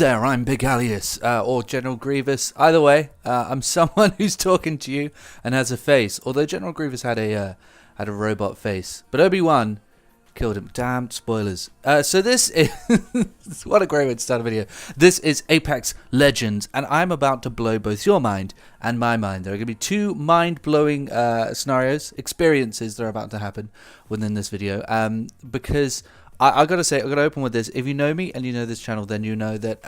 there, I'm Big Alias, or General Grievous. Either way, I'm someone who's talking to you and has a face. Although General Grievous had a robot face, but Obi-Wan killed him. Damn spoilers. So this is what a great way to start a video. This is Apex Legends, and I'm about to blow both your mind and my mind. There are going to be two mind-blowing scenarios, experiences that are about to happen within this video. Because I gotta say, I'm gonna open with this. If you know me and you know this channel, then you know that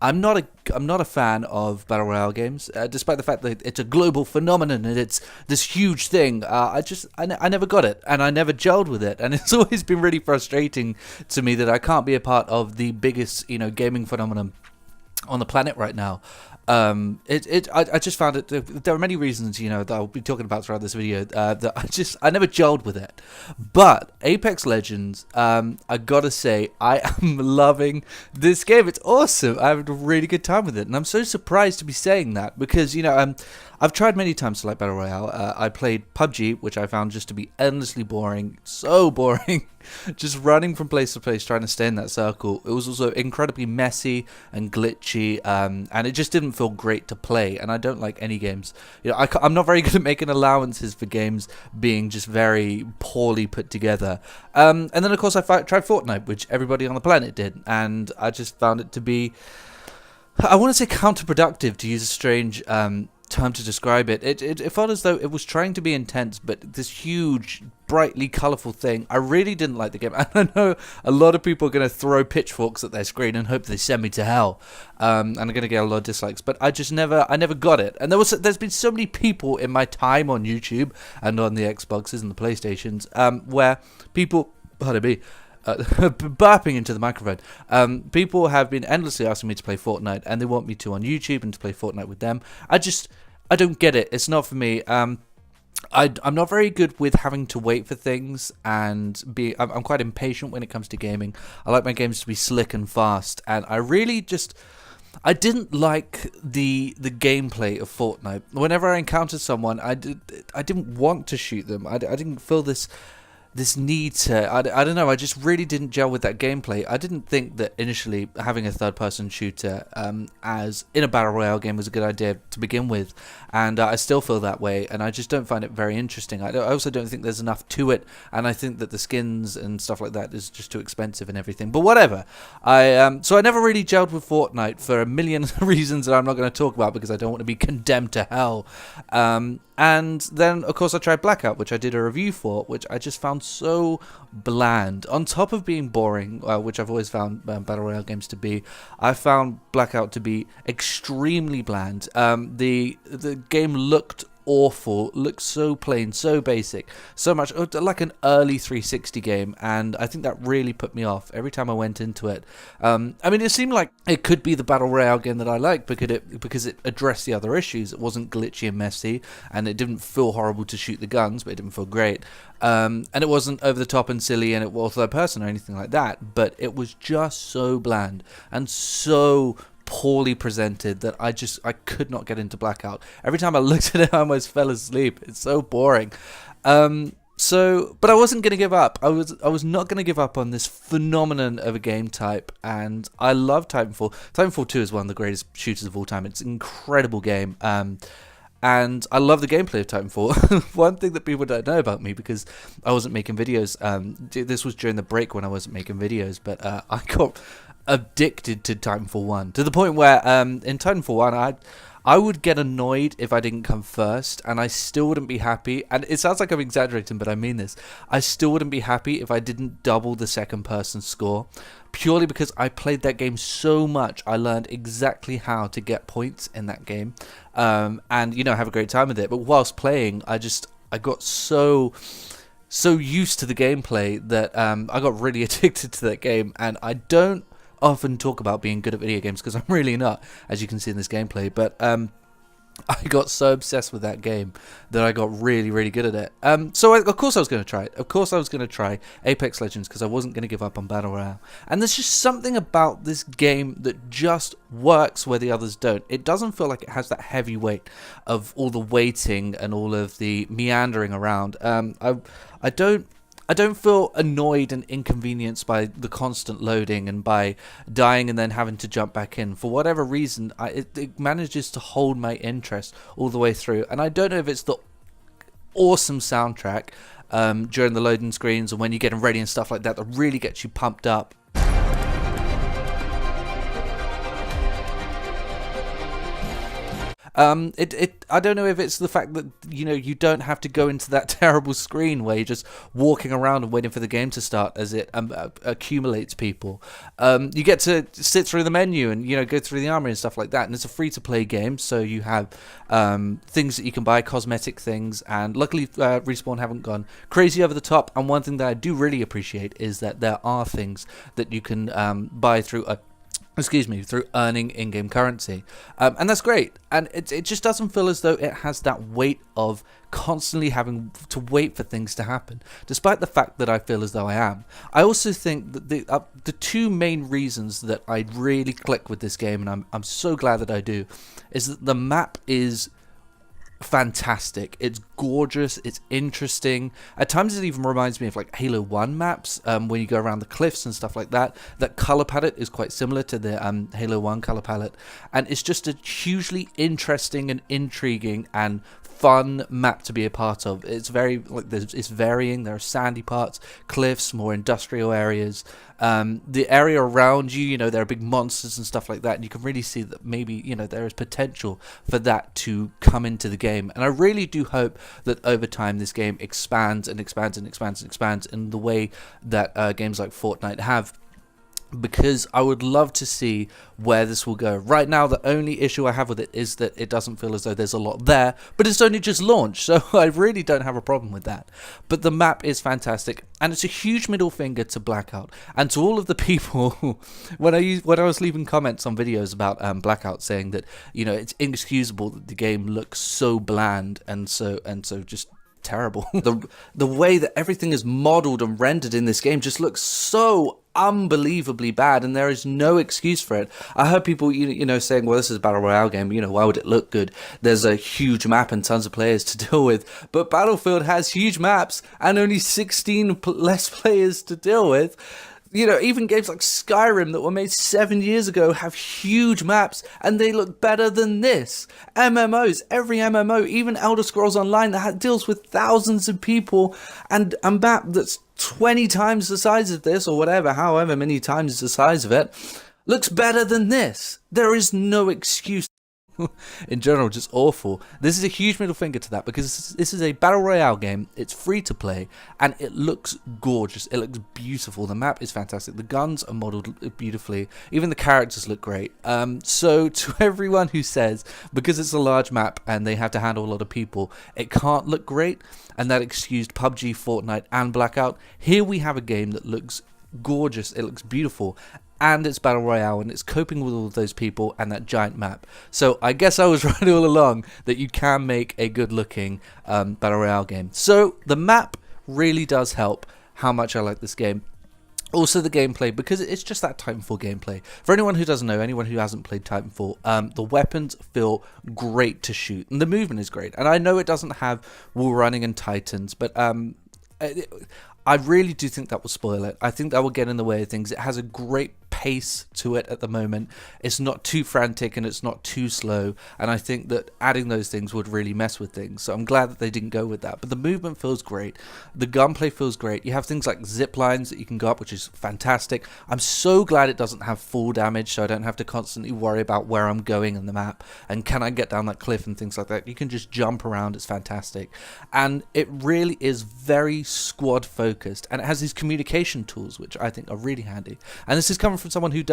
I'm not a fan of battle royale games, despite the fact that it's a global phenomenon and it's this huge thing. I never got it, and I never gelled with it, and it's always been really frustrating to me that I can't be a part of the biggest, gaming phenomenon on the planet right now. I just found it. There are many reasons, that I'll be talking about throughout this video, that I never gelled with it. But Apex Legends, I gotta say, I am loving this game. It's awesome. I have a really good time with it, and I'm so surprised to be saying that because I've tried many times to like battle royale. I played PUBG, which I found just to be endlessly boring, so boring. Just running from place to place trying to stay in that circle. It was also incredibly messy and glitchy, and it just didn't feel great to play, and I don't like any games. I'm not very good at making allowances for games being just very poorly put together. And then of course I tried Fortnite, which everybody on the planet did, and I just found it to be, I want to say, counterproductive, to use a strange term to describe it. It felt as though it was trying to be intense, but this huge, brightly colourful thing. I really didn't like the game. And I know a lot of people are going to throw pitchforks at their screen and hope they send me to hell. And I'm going to get a lot of dislikes. But I never got it. And there's been so many people in my time on YouTube and on the Xboxes and the PlayStations where people, pardon me, burping into the microphone. People have been endlessly asking me to play Fortnite, and they want me to on YouTube and to play Fortnite with them. I don't get it. It's not for me. I'm not very good with having to wait for things, and I'm quite impatient when it comes to gaming. I like my games to be slick and fast, and I didn't like the gameplay of Fortnite. Whenever I encountered someone, I didn't want to shoot them. I didn't feel this need to, I don't know, I just really didn't gel with that gameplay. I didn't think that initially having a third-person shooter as in a battle royale game was a good idea to begin with, and I still feel that way, and I just don't find it very interesting. I also don't think there's enough to it, and I think that the skins and stuff like that is just too expensive and everything, but whatever. So I never really gelled with Fortnite for a million reasons that I'm not going to talk about because I don't want to be condemned to hell. And then, of course, I tried Blackout, which I did a review for, which I just found so bland. On top of being boring, which I've always found Battle Royale games to be, I found Blackout to be extremely bland. The game looked awful, looked so plain, so basic, so much like an early 360 game, and I think that really put me off every time I went into it. I mean, it seemed like it could be the battle royale game that I liked because it addressed the other issues. It wasn't glitchy and messy, and it didn't feel horrible to shoot the guns, but it didn't feel great. And it wasn't over the top and silly, and it was third person or anything like that, but it was just so bland and so poorly presented that I could not get into Blackout. Every time I looked at it, I almost fell asleep. It's so boring. But I wasn't going to give up. I was not going to give up on this phenomenon of a game type, and I love Titanfall. Titanfall 2 is one of the greatest shooters of all time. It's an incredible game. And I love the gameplay of Titanfall. One thing that people don't know about me, because I wasn't making videos, this was during the break when I wasn't making videos, but I got addicted to Titanfall 1 to the point where in Titanfall 1 I would get annoyed if I didn't come first, and I still wouldn't be happy, and it sounds like I'm exaggerating, but I mean this, I still wouldn't be happy if I didn't double the second person score, purely because I played that game so much. I learned exactly how to get points in that game, and have a great time with it. But whilst playing, I got so used to the gameplay that I got really addicted to that game, and I don't often talk about being good at video games because I'm really not, as you can see in this gameplay, but I got so obsessed with that game that I got really, really good at it. So of course I was going to try it. Of course I was going to try Apex Legends because I wasn't going to give up on Battle Royale. And there's just something about this game that just works where the others don't. It doesn't feel like it has that heavy weight of all the waiting and all of the meandering around. I don't feel annoyed and inconvenienced by the constant loading and by dying and then having to jump back in. For whatever reason, it manages to hold my interest all the way through. And I don't know if it's the awesome soundtrack during the loading screens and when you're getting ready and stuff like that that really gets you pumped up. I don't know if it's the fact that, you know, you don't have to go into that terrible screen where you're just walking around and waiting for the game to start as it accumulates people. You get to sit through the menu and, you know, go through the armory and stuff like that. And it's a free-to-play game, so you have things that you can buy, cosmetic things. And luckily, Respawn haven't gone crazy over the top. And one thing that I do really appreciate is that there are things that you can buy through through earning in-game currency. And that's great. And it just doesn't feel as though it has that weight of constantly having to wait for things to happen, despite the fact that I feel as though I am. I also think that the two main reasons that I really click with this game, and I'm so glad that I do, is that the map is fantastic. It's gorgeous, it's interesting. At times it even reminds me of like Halo 1 maps, when you go around the cliffs and stuff like that. That color palette is quite similar to the Halo 1 color palette, and it's just a hugely interesting and intriguing and fun map to be a part of. It's very like it's varying. There are sandy parts, cliffs, more industrial areas. The area around you, you know, there are big monsters and stuff like that, and you can really see that maybe, you know, there is potential for that to come into the game. And I really do hope that over time this game expands and expands and expands and expands in the way that games like Fortnite have, because I would love to see where this will go. Right now, the only issue I have with it is that it doesn't feel as though there's a lot there, but it's only just launched, so I really don't have a problem with that. But the map is fantastic, and it's a huge middle finger to Blackout and to all of the people when I was leaving comments on videos about Blackout, saying that, you know, it's inexcusable that the game looks so bland and so just terrible. The way that everything is modeled and rendered in this game just looks so unbelievably bad, and there is no excuse for it. I heard people, you know, saying, well, this is a battle royale game, you know, why would it look good? There's a huge map and tons of players to deal with. But Battlefield has huge maps and only 16 less players to deal with. You know, even games like Skyrim that were made 7 years ago have huge maps, and they look better than this. MMOs, every MMO, even Elder Scrolls Online that deals with thousands of people, and a map that's 20 times the size of this, or whatever, however many times the size of it, looks better than this. There is no excuse. In general, just awful. This is a huge middle finger to that, because this is a battle royale game. It's free to play, and it looks gorgeous. It looks beautiful. The map is fantastic. The guns are modeled beautifully. Even the characters look great. So to everyone who says because it's a large map and they have to handle a lot of people, it can't look great, and that excused PUBG, Fortnite, and Blackout, here we have a game that looks gorgeous. It looks beautiful, and it's battle royale, and it's coping with all of those people and that giant map. So I guess I was right all along that you can make a good looking battle royale game. So the map really does help how much I like this game. Also the gameplay, because it's just that Titanfall gameplay. For anyone who doesn't know, anyone who hasn't played Titanfall, the weapons feel great to shoot, and the movement is great. And I know it doesn't have wall running and Titans, but I really do think that will spoil it. I think that will get in the way of things. It has a great pace to it at the moment. It's not too frantic and it's not too slow, and I think that adding those things would really mess with things. So I'm glad that they didn't go with that. But the movement feels great. The gunplay feels great. You have things like zip lines that you can go up, which is fantastic. I'm so glad it doesn't have full damage, so I don't have to constantly worry about where I'm going in the map and can I get down that cliff and things like that. You can just jump around. It's fantastic, and it really is very squad focused, and it has these communication tools which I think are really handy. And this is coming from someone who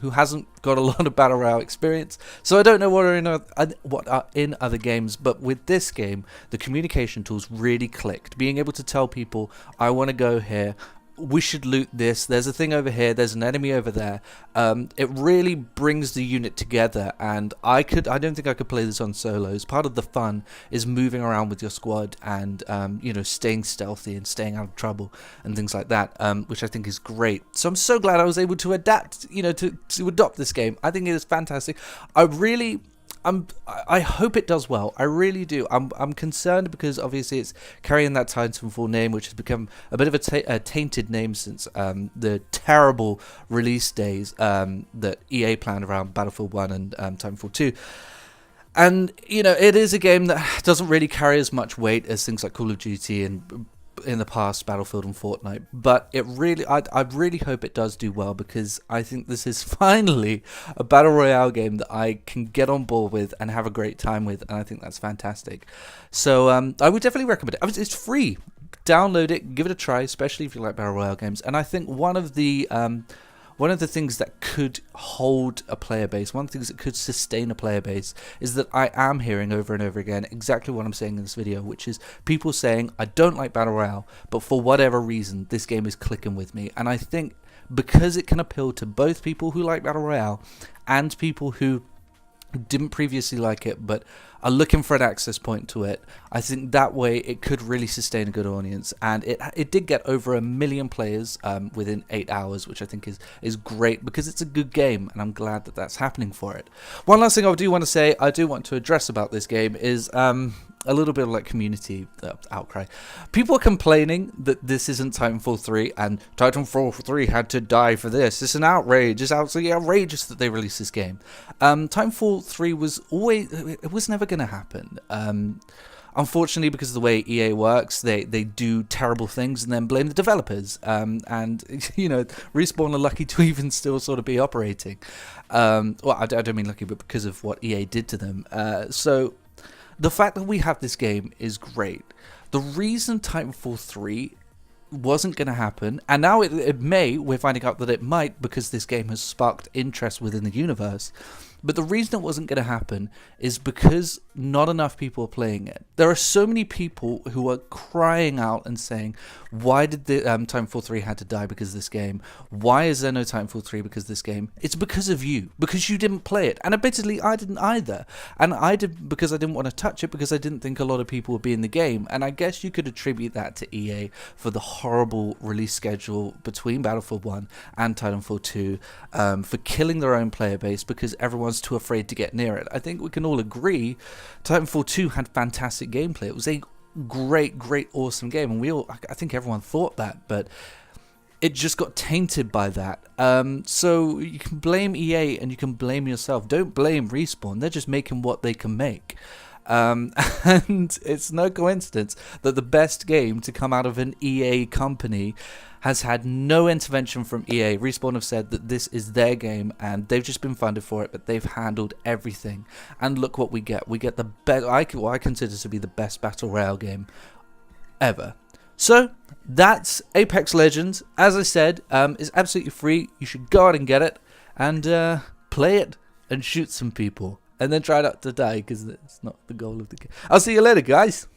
hasn't got a lot of battle royale experience, so I don't know what are in other games, but with this game the communication tools really clicked. Being able to tell people, I want to go here, we should loot this, there's a thing over here, there's an enemy over there. It really brings the unit together, and I don't think I could play this on solos. Part of the fun is moving around with your squad and you know, staying stealthy and staying out of trouble and things like that, which I think is great. So I'm so glad I was able to adapt, you know, to adopt this game. I think it is fantastic. I really I hope it does well. I really do. I'm concerned because obviously it's carrying that Titanfall name, which has become a bit of a tainted name since the terrible release days that EA planned around Battlefield 1 and Titanfall 2. And, you know, it is a game that doesn't really carry as much weight as things like Call of Duty and in the past Battlefield and Fortnite, but it really, I really hope it does do well, because I think this is finally a battle royale game that I can get on board with and have a great time with, and I think that's fantastic. So I would definitely recommend it. I mean, it's free. Download it, give it a try, especially if you like battle royale games. And I think one of the things that could hold a player base, one of the things that could sustain a player base, is that I am hearing over and over again exactly what I'm saying in this video, which is people saying, I don't like Battle Royale, but for whatever reason, this game is clicking with me. And I think because it can appeal to both people who like Battle Royale and people who didn't previously like it but are looking for an access point to it, I think that way it could really sustain a good audience. And it did get over 1 million players within 8 hours, which I think is great, because it's a good game, and I'm glad that that's happening for it. One last thing I do want to say, I do want to address about this game is a little bit of like community outcry. People are complaining that this isn't Titanfall 3 and Titanfall 3 had to die for this. It's an outrage. It's absolutely outrageous that they released this game. Titanfall 3 was never going to happen. Unfortunately, because of the way EA works, they do terrible things and then blame the developers. And, you know, Respawn are lucky to even still sort of be operating. Well, I don't mean lucky, but because of what EA did to them. So the fact that we have this game is great. The reason Titanfall 3 wasn't going to happen, and now it may, we're finding out that it might, because this game has sparked interest within the universe, but the reason it wasn't going to happen is because not enough people are playing it. There are so many people who are crying out and saying, why did the Titanfall 3 had to die because of this game? Why is there no Titanfall 3 because of this game? It's because of you, because you didn't play it. And admittedly, I didn't either. And I did because I didn't want to touch it, because I didn't think a lot of people would be in the game. And I guess you could attribute that to EA for the horrible release schedule between Battlefield 1 and Titanfall 2, for killing their own player base because everyone's too afraid to get near it. I think we can all agree Titanfall 2 had fantastic gameplay. It was a great, awesome game, and I think everyone thought that, but it just got tainted by that. So you can blame EA and you can blame yourself. Don't blame Respawn. They're just making what they can make. And it's no coincidence that the best game to come out of an EA company has had no intervention from EA. Respawn have said that this is their game and they've just been funded for it, but they've handled everything. And look what we get. We get the best, what I consider to be the best Battle Royale game ever. So that's Apex Legends. As I said, it's absolutely free. You should go out and get it and play it and shoot some people. And then try not to die, because that's not the goal of the game. I'll see you later, guys.